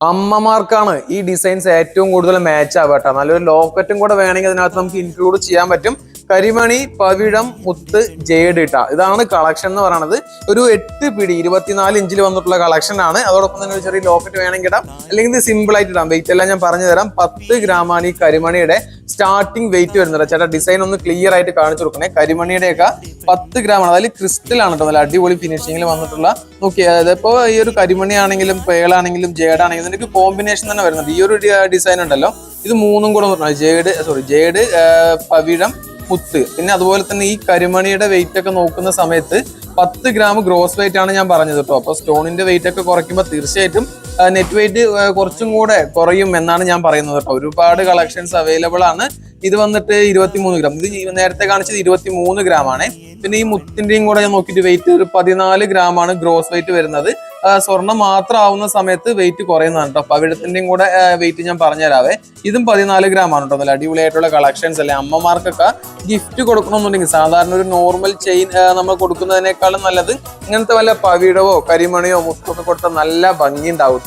അമ്മമാർക്കാണ് ഈ ഡിസൈൻസ് ഏറ്റവും കൂടുതൽ മാച്ച് ആവട്ടെ. നല്ലൊരു ലോക്കറ്റും കൂടെ വേണമെങ്കിൽ അതിനകത്ത് നമുക്ക് ഇൻക്ലൂഡ് ചെയ്യാൻ പറ്റും. കരിമണി, പവിഴം, മുത്ത്, ജേഡ് ഇട്ട ഇതാണ് കളക്ഷൻ എന്ന് പറയുന്നത്. ഒരു 8 പിടി 24 ഇഞ്ചിൽ വന്നിട്ടുള്ള കളക്ഷൻ ആണ്. അതോടൊപ്പം തന്നെ ഒരു ചെറിയ ലോക്കറ്റ് വേണമെങ്കിൽ ഇടാം, അല്ലെങ്കിൽ ഇത് സിമ്പിൾ ആയിട്ട് ഇടാം. വെയിറ്റ് എല്ലാം ഞാൻ പറഞ്ഞു തരാം. 10 ഗ്രാമാണ് ഈ കരിമണിയുടെ സ്റ്റാർട്ടിംഗ് വെയിറ്റ് വരുന്നത്. ചേട്ടാ ഡിസൈൻ ഒന്ന് ക്ലിയർ ആയിട്ട് കാണിച്ചു കൊടുക്കണേ. കരിമണിയുടെ ഒക്കെ 10 ഗ്രാമാണ്. അതിൽ ക്രിസ്റ്റൽ ആണ് കേട്ടോ, നല്ല അടിപൊളി ഫിനിഷിംഗിൽ വന്നിട്ടുള്ള. നോക്കിയാൽ അതിപ്പോ ഈ ഒരു കരിമണി ആണെങ്കിലും പേളാണെങ്കിലും ജേഡാണെങ്കിലും ഇതിന്റെ കോമ്പിനേഷൻ തന്നെ വരുന്നുണ്ട്. ഈ ഒരു ഡിസൈൻ ഉണ്ടല്ലോ, ഇത് മൂന്നും കൂടെ ജേഡ്, പവിഴം, മുത്ത്. പിന്നെ അതുപോലെ തന്നെ ഈ കരിമണിയുടെ വെയിറ്റ് ഒക്കെ നോക്കുന്ന സമയത്ത് 10 ഗ്രാം ഗ്രോസ് വെയിറ്റ് ആണ് ഞാൻ പറഞ്ഞത് കേട്ടോ. അപ്പൊ സ്റ്റോണിന്റെ വെയിറ്റ് ഒക്കെ കുറയ്ക്കുമ്പോൾ തീർച്ചയായിട്ടും നെറ്റ് വെയിറ്റ് കുറച്ചും കൂടെ കുറയും എന്നാണ് ഞാൻ പറയുന്നത് കേട്ടോ. ഒരുപാട് കളക്ഷൻസ് അവൈലബിൾ ആണ്. ഇത് വന്നിട്ട് 23 ഗ്രാം. ഇത് നേരത്തെ കാണിച്ചത് 23 ഗ്രാം ആണ്. പിന്നെ ഈ മുത്തിന്റെയും കൂടെ ഞാൻ നോക്കിയിട്ട് വെയിറ്റ് ഒരു 14 ഗ്രാം ആണ് ഗ്രോസ് വെയിറ്റ് വരുന്നത്. സ്വർണ്ണം മാത്രം ആവുന്ന സമയത്ത് വെയിറ്റ് കുറയുന്നതാണ് കേട്ടോ. പവിഴത്തിന്റെയും കൂടെ വെയിറ്റ് ഞാൻ പറഞ്ഞുതരാവേ. ഇതും 14 ഗ്രാം ആണ് കേട്ടോ. നല്ല അടിപൊളിയായിട്ടുള്ള കളക്ഷൻസ് അല്ലേ. അമ്മമാർക്കൊക്കെ ഗിഫ്റ്റ് കൊടുക്കണമെന്നുണ്ടെങ്കിൽ സാധാരണ ഒരു നോർമൽ ചെയിൻ നമ്മൾ കൊടുക്കുന്നതിനേക്കാളും നല്ലത് ഇങ്ങനത്തെ വല്ല പവിഴവോ കരിമണിയോ മുത്തൊക്കെ കൊടുത്താൽ നല്ല ഭംഗി ഉണ്ടാവും.